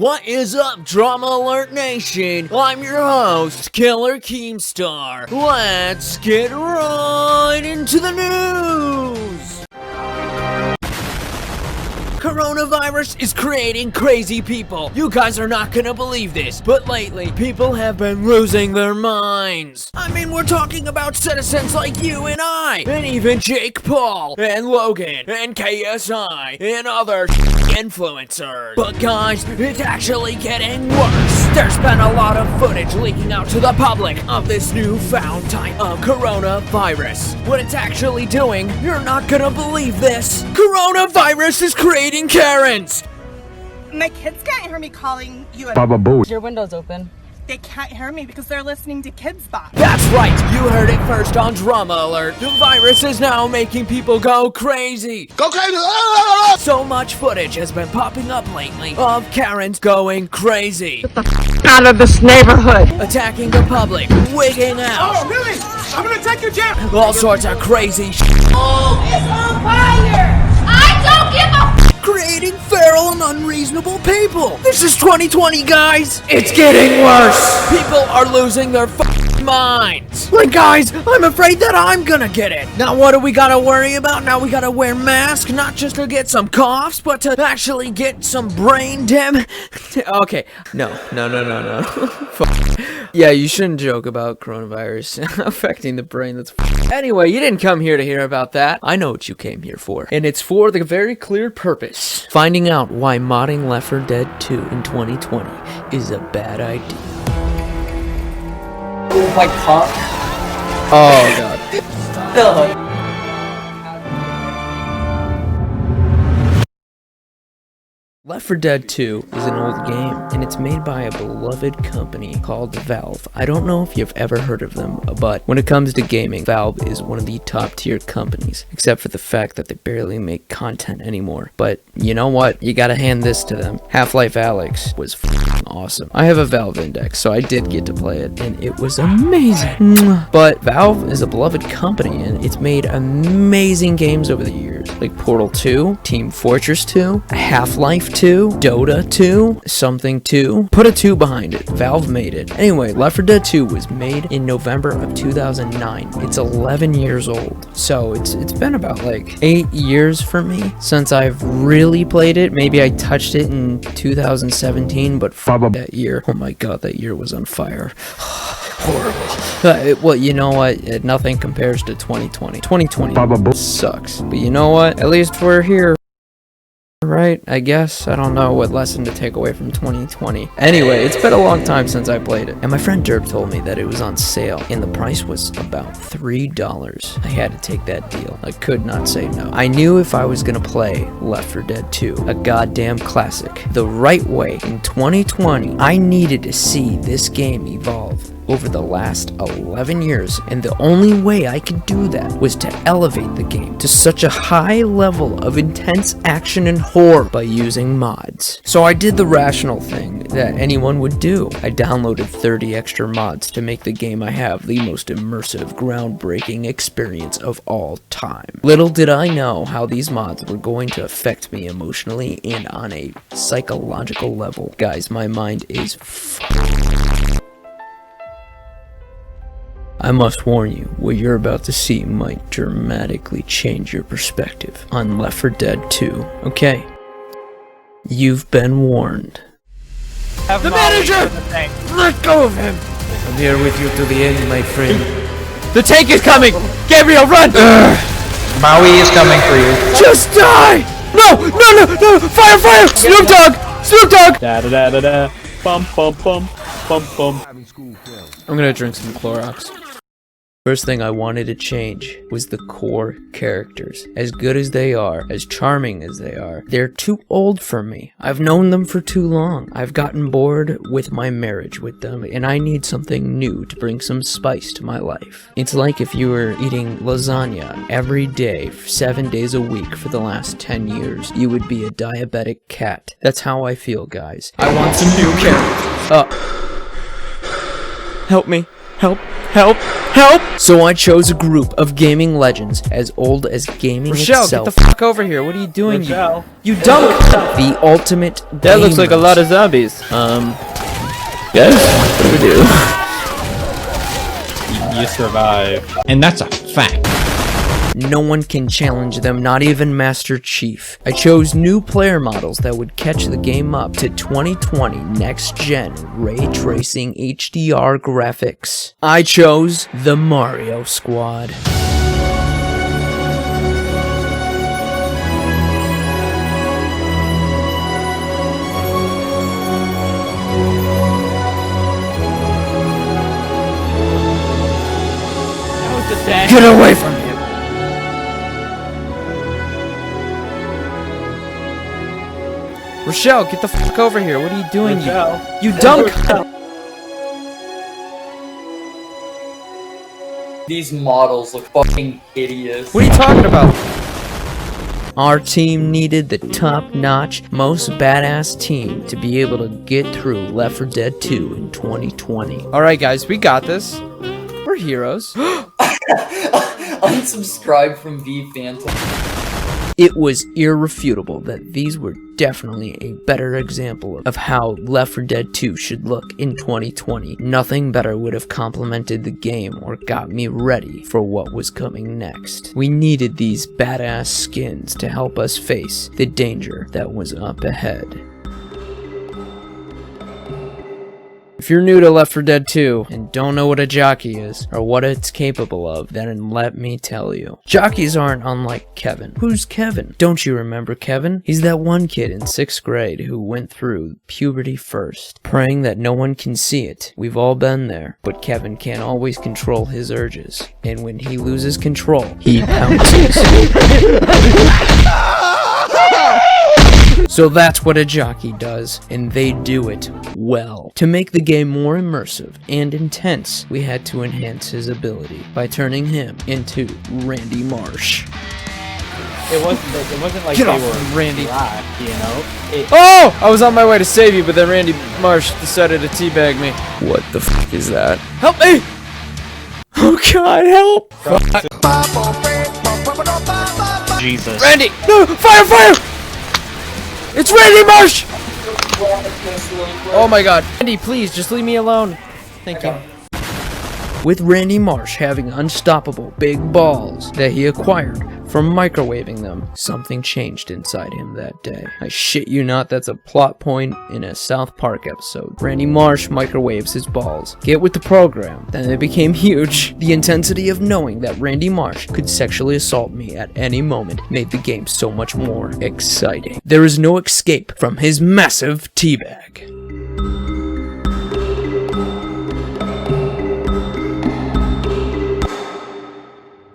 What is up, Drama Alert Nation? I'm your host, Killer Keemstar. Let's get right into the news! Coronavirus is creating crazy people. You guys are not gonna believe this, but lately, people have been losing their minds. I mean, we're talking about citizens like you and I, and even Jake Paul, and Logan, and KSI, and other influencers. But guys, it's actually getting worse. There's been a lot of footage leaking out to the public of this newfound type of coronavirus. What it's actually doing, you're not gonna believe this. Coronavirus is creating Karens! My kids can't hear me calling you a Baba Boo. Your window's open. They can't hear me because they're listening to Kids Bop. That's right, you heard it first on Drama Alert. The virus is now making people go crazy. Go crazy! So much footage has been popping up lately of Karens going crazy. Get the out of this neighborhood. Attacking the public, wigging out. Oh, really? I'm gonna take your jam! All sorts of crazy Oh, it's on fire! I don't give a creating feral and unreasonable people. This is 2020, guys. It's getting worse. People are losing their minds. Like, guys, I'm afraid that I'm gonna get it. Now, what do we gotta worry about? Now we gotta wear masks, not just to get some coughs, but to actually get some brain damage. Okay, no. Yeah, you shouldn't joke about coronavirus affecting the brain. That's anyway, you didn't come here to hear about that. I know what you came here for, and it's for the very clear purpose: finding out why modding Left 4 Dead 2 in 2020 is a bad idea. Like pop. Oh god. No. Left 4 Dead 2 is an old game, and it's made by a beloved company called Valve. I don't know if you've ever heard of them, but when it comes to gaming, Valve is one of the top tier companies, except for the fact that they barely make content anymore. But you know what? You gotta hand this to them. Half-Life Alyx was f***ing awesome. I have a Valve Index, so I did get to play it, and it was amazing. But Valve is a beloved company, and it's made amazing games over the years, like Portal 2, Team Fortress 2, Half-Life 2, Dota 2, something 2. Put a 2 behind it. Valve made it. Anyway, Left 4 Dead 2 was made in November of 2009. It's 11 years old. So it's been about like 8 years for me since I've really played it. Maybe I touched it in 2017, but that year, oh my god, that year was on fire. Horrible. Well, you know what? Nothing compares to 2020. 2020 sucks. But you know what? At least we're here. Right, I guess. I don't know what lesson to take away from 2020. Anyway, it's been a long time since I played it. And my friend Derp told me that it was on sale, and the price was about $3. I had to take that deal. I could not say no. I knew if I was gonna play Left 4 Dead 2, a goddamn classic, the right way in 2020, I needed to see this game evolve over the last 11 years, and the only way I could do that was to elevate the game to such a high level of intense action and horror by using mods. So I did the rational thing that anyone would do. I downloaded 30 extra mods to make the game I have the most immersive, groundbreaking experience of all time. Little did I know how these mods were going to affect me emotionally and on a psychological level. Guys, my mind is I must warn you, what you're about to see might dramatically change your perspective on Left 4 Dead 2, okay? You've been warned. The manager! Let go of him! I'm here with you to the end, my friend. The tank is coming! Gabriel, run! Maui is coming for you. Just die! No! Fire! Snoop Dogg! Da da da da da. Bum bum bum bum bum. I'm gonna drink some Clorox. First thing I wanted to change was the core characters. As good as they are, as charming as they are, they're too old for me. I've known them for too long. I've gotten bored with my marriage with them, and I need something new to bring some spice to my life. It's like if you were eating lasagna every day, 7 days a week for the last 10 years, you would be a diabetic cat. That's how I feel, guys. I want some new characters. Help me. Help. Help! Help! So I chose a group of gaming legends as old as gaming Rochelle, itself. get the fuck over here. What are you doing? Rochelle. You dumb. The ultimate That looks like a gamers. lot of zombies. Yes? What do we do? You survive. And that's a fact. No one can challenge them, not even Master Chief. I chose new player models that would catch the game up to 2020 next-gen ray tracing HDR graphics. I chose the Mario Squad. Get away from me! Rochelle, get the fuck over here. What are you doing? Rochelle. You dumb. These models look fucking hideous. What are you talking about? Our team needed the top-notch, most badass team to be able to get through Left 4 Dead 2 in 2020. Alright, guys, we got this. We're heroes. Unsubscribe from V Phantom. It was irrefutable that these were definitely a better example of how Left 4 Dead 2 should look in 2020. Nothing better would have complemented the game or got me ready for what was coming next. We needed these badass skins to help us face the danger that was up ahead. If you're new to Left 4 Dead 2 and don't know what a jockey is or what it's capable of, then let me tell you. Jockeys aren't unlike Kevin. Who's Kevin? Don't you remember Kevin? He's that one kid in 6th grade who went through puberty first, praying that no one can see it. We've all been there, but Kevin can't always control his urges. And when he loses control, he pounces. So that's what a jockey does, and they do it well. To make the game more immersive and intense, we had to enhance his ability by turning him into Randy Marsh. It wasn't like Get they off were me, Randy. black, you know? Oh! I was on my way to save you, but then Randy Marsh decided to teabag me. What the f is that? Help me! Oh god, help! Jesus. Randy! No! Fire! Fire! It's Randy Marsh! Oh my god. Randy, please, just leave me alone. Thank you. With Randy Marsh having unstoppable big balls that he acquired from microwaving them, something changed inside him that day. I shit you not, that's a plot point in a South Park episode. Randy Marsh microwaves his balls. Get with the program. Then they became huge. The intensity of knowing that Randy Marsh could sexually assault me at any moment made the game so much more exciting. There is no escape from his massive teabag.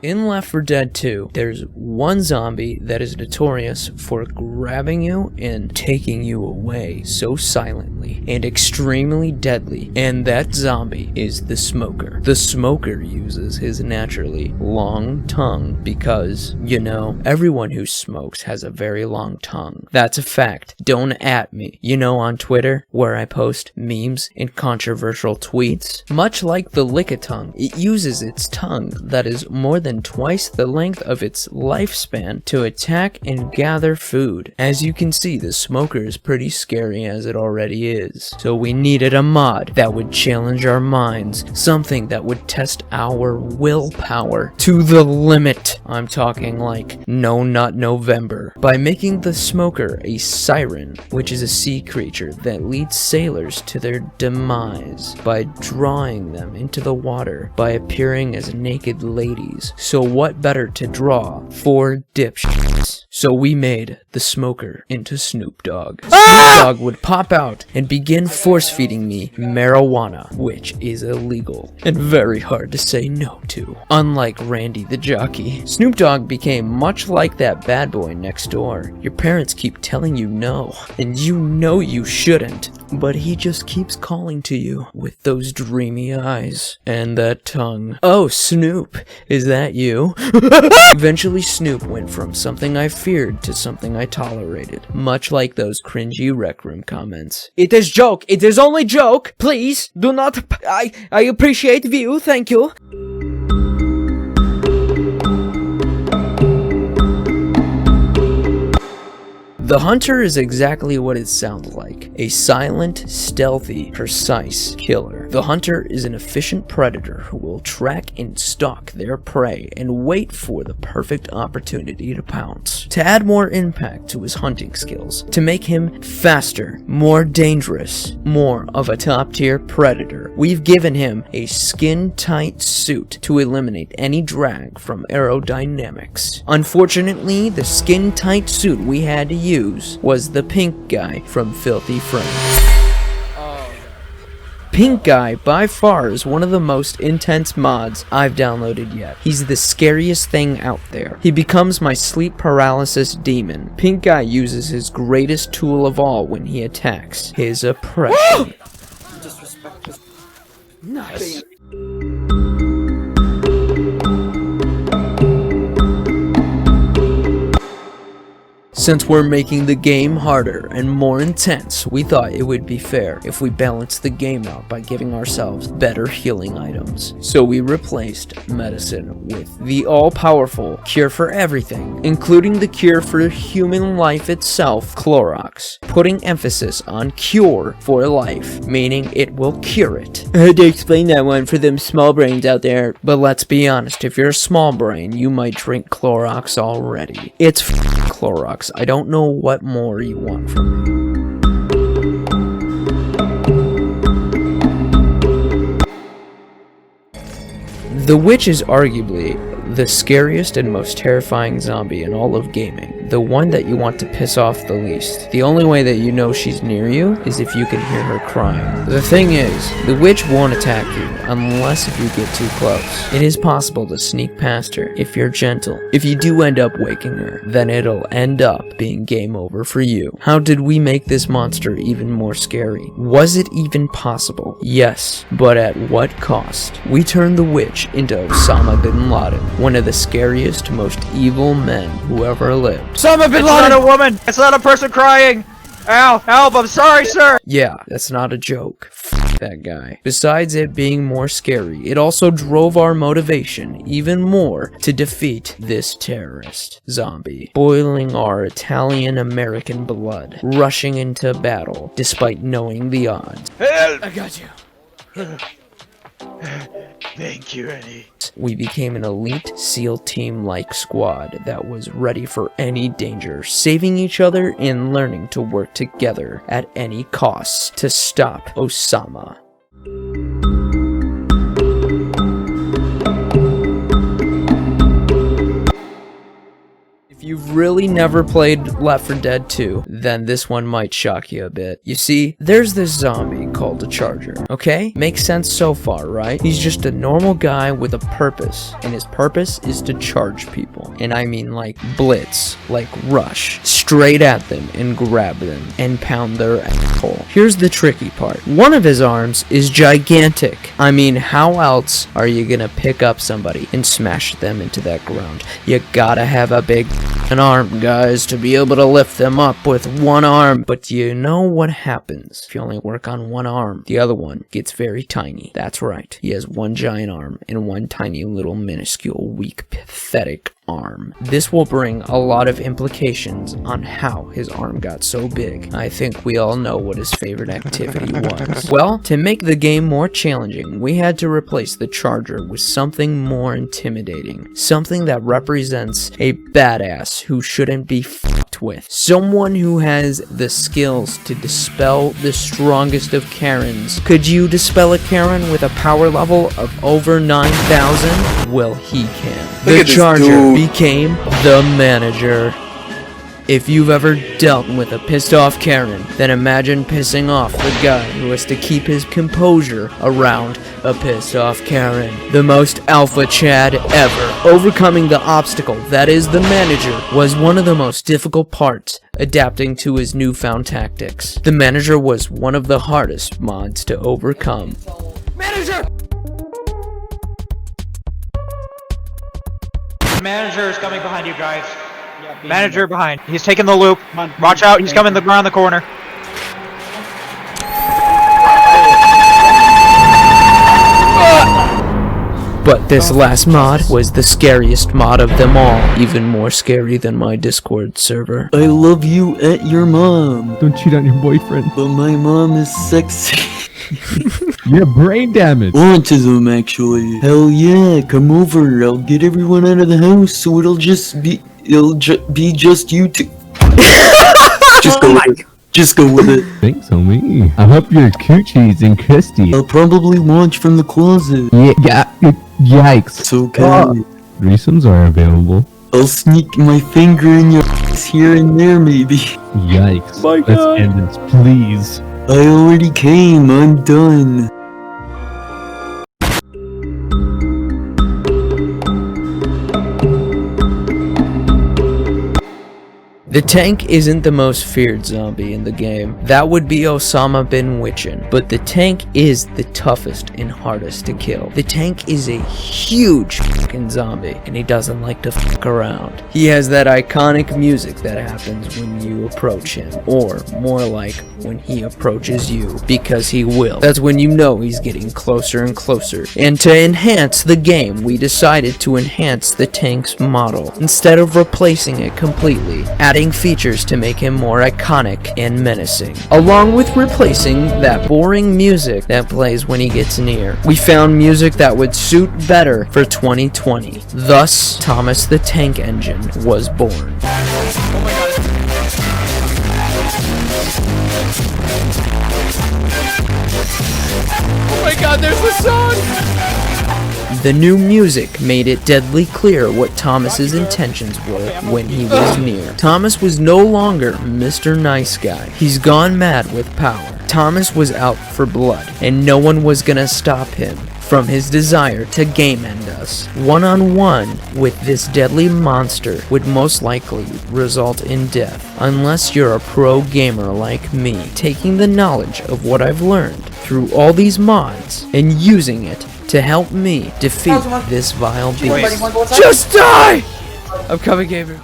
In Left 4 Dead 2, there's one zombie that is notorious for grabbing you and taking you away so silently and extremely deadly, and that zombie is the Smoker. The Smoker uses his naturally long tongue because, you know, everyone who smokes has a very long tongue. That's a fact. Don't at me. You know, on Twitter, where I post memes and controversial tweets, much like the Lickitung, it uses its tongue that is more than twice the length of its lifespan to attack and gather food. As you can see, the Smoker is pretty scary as it already is. So we needed a mod that would challenge our minds, something that would test our willpower to the limit. I'm talking like No Nut November. By making the Smoker a siren, which is a sea creature that leads sailors to their demise, by drawing them into the water, by appearing as naked ladies. So what better to draw 4 dipshits? So we made the Smoker into Snoop Dogg. Snoop Dogg would pop out and begin force-feeding me marijuana, which is illegal and very hard to say no to. Unlike Randy the Jockey, Snoop Dogg became much like that bad boy next door. Your parents keep telling you no, and you know you shouldn't. but he just keeps calling to you with those dreamy eyes and that tongue. Oh, Snoop, is that you? Eventually, Snoop went from something I feared to something I tolerated, much like those cringy Rec Room comments. It is joke. It is only joke. Please do not. I appreciate view. Thank you. The Hunter is exactly what it sounds like. A silent, stealthy, precise killer. The Hunter is an efficient predator who will track and stalk their prey and wait for the perfect opportunity to pounce. To add more impact to his hunting skills, to make him faster, more dangerous, more of a top-tier predator, we've given him a skin-tight suit to eliminate any drag from aerodynamics. Unfortunately, the skin-tight suit we had to use was the pink guy from Filthy Friends. Pink Guy by far is one of the most intense mods I've downloaded yet. He's the scariest thing out there. He becomes my sleep paralysis demon. Pink Guy uses his greatest tool of all when he attacks, his oppression. Nice. Since we're making the game harder and more intense, we thought it would be fair if we balanced the game out by giving ourselves better healing items. So we replaced medicine with the all-powerful cure for everything, including the cure for human life itself, Clorox, putting emphasis on cure for life, meaning it will cure it. I had to explain that one for them small brains out there. But let's be honest, if you're a small brain, you might drink Clorox already. It's Clorox. I don't know what more you want from me. The Witch is arguably the scariest and most terrifying zombie in all of gaming. The one that you want to piss off the least. The only way that you know she's near you is if you can hear her crying. The thing is, the witch won't attack you unless if you get too close. It is possible to sneak past her if you're gentle. If you do end up waking her, then it'll end up being game over for you. How did we make this monster even more scary? Was it even possible? Yes, but at what cost? We turned the witch into Osama bin Laden, one of the scariest, most evil men who ever lived. Osama bin Laden! It's not a woman! It's not a person crying! Ow! Help! I'm sorry, sir! Yeah, that's not a joke. F that guy. Besides it being more scary, it also drove our motivation even more to defeat this terrorist zombie, boiling our Italian-American blood, rushing into battle despite knowing the odds. Help! I got you. Thank you, Eddie. We became an elite SEAL team-like squad that was ready for any danger, saving each other and learning to work together at any cost to stop Osama. If you've really never played Left 4 Dead 2, then this one might shock you a bit. You see, there's this zombie called a Charger, okay? Makes sense so far, right? He's just a normal guy with a purpose, and his purpose is to charge people. And I mean like blitz, like rush, straight at them and grab them and pound their asshole. Here's the tricky part. One of his arms is gigantic. I mean, how else are you gonna pick up somebody and smash them into that ground? You gotta have a big an arm, guys, to be able to lift them up with one arm. But you know what happens if you only work on one arm? The other one gets very tiny. That's right. He has one giant arm and one tiny little minuscule, weak, pathetic arm. This will bring a lot of implications on how his arm got so big. I think we all know what his favorite activity was. Well, to make the game more challenging, we had to replace the Charger with something more intimidating. Something that represents a badass who shouldn't be fucked with. Someone who has the skills to dispel the strongest of Karens. Could you dispel a Karen with a power level of over 9,000? Well, he can. The Charger became the manager. If you've ever dealt with a pissed off Karen, then imagine pissing off the guy who has to keep his composure around a pissed off Karen. The most alpha Chad ever. Overcoming the obstacle that is the manager was one of the most difficult parts, adapting to his newfound tactics. The manager was one of the hardest mods to overcome. Manager! Manager is coming behind you guys. Manager behind. He's taking the loop. Watch out, he's coming around the corner. But this last mod was the scariest mod of them all, even more scary than my Discord server. I love you at your mom. Don't cheat on your boyfriend. But my mom is sexy. You have brain damage. Autism, actually. Hell yeah, come over. I'll get everyone out of the house so it'll be just you two. Just go with it. Just go with it. Thanks, homie. I hope your coochie's in Christy. I'll probably launch from the closet. Yeah, yikes. It's okay. Threesomes are available. I'll sneak my finger in your ass here and there, maybe. Yikes. My Let's God. end this, please. I already came. I'm done. The tank isn't the most feared zombie in the game. That would be Osama bin Laden. But the tank is the toughest and hardest to kill. The tank is a huge fucking zombie, and he doesn't like to fuck around. He has that iconic music that happens when you approach him, or more like when he approaches you, because he will. That's when you know he's getting closer and closer. And to enhance the game, we decided to enhance the tank's model, instead of replacing it completely, adding features to make him more iconic and menacing, along with replacing that boring music that plays when he gets near. We found music that would suit better for 2020. Thus, Thomas the Tank Engine was born. Oh my god, there's the song! The new music made it deadly clear what Thomas's intentions were when he was near. Thomas was no longer Mr. Nice Guy. He's gone mad with power. Thomas was out for blood, and no one was gonna stop him from his desire to game end us. One-on-one with this deadly monster would most likely result in death, unless you're a pro gamer like me, taking the knowledge of what I've learned through all these mods and using it to help me defeat this vile beast. Just die! I'm coming, Gabriel.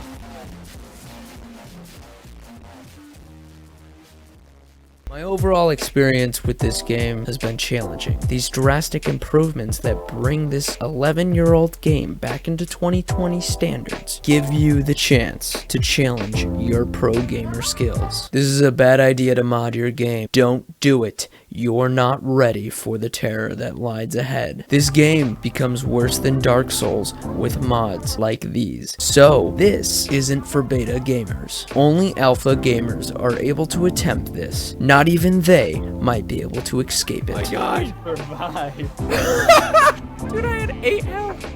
My overall experience with this game has been challenging. These drastic improvements that bring this 11-year-old game back into 2020 standards give you the chance to challenge your pro gamer skills. This is a bad idea to mod your game. Don't do it. You're not ready for the terror that lies ahead. This game becomes worse than Dark Souls with mods like these. So, this isn't for beta gamers. Only alpha gamers are able to attempt this. Not even they might be able to escape it. My god! Dude, I had 8 health.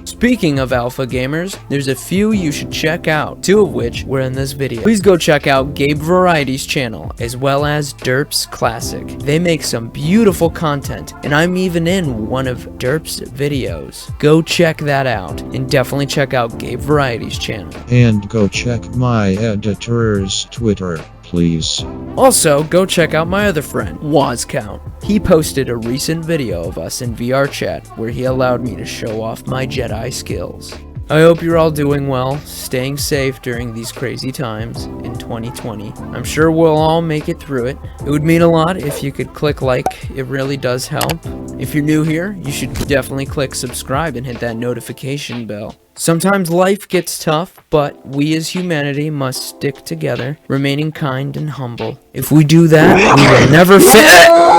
Speaking of alpha gamers, there's a few you should check out, 2 of which were in this video. Please go check out Gabe Variety's channel, as well as DerpsClassic. They make some beautiful content, and I'm even in one of Derp's videos. Go check that out, and definitely check out Gabe Variety's channel. And go check my editor's Twitter, please. Also, go check out my other friend, Woz Count. He posted a recent video of us in VR chat where he allowed me to show off my Jedi skills. I hope you're all doing well, staying safe during these crazy times in 2020. I'm sure we'll all make it through it. It would mean a lot if you could click like, it really does help. If you're new here, you should definitely click subscribe and hit that notification bell. Sometimes life gets tough, but we as humanity must stick together, remaining kind and humble. If we do that, we will never fail.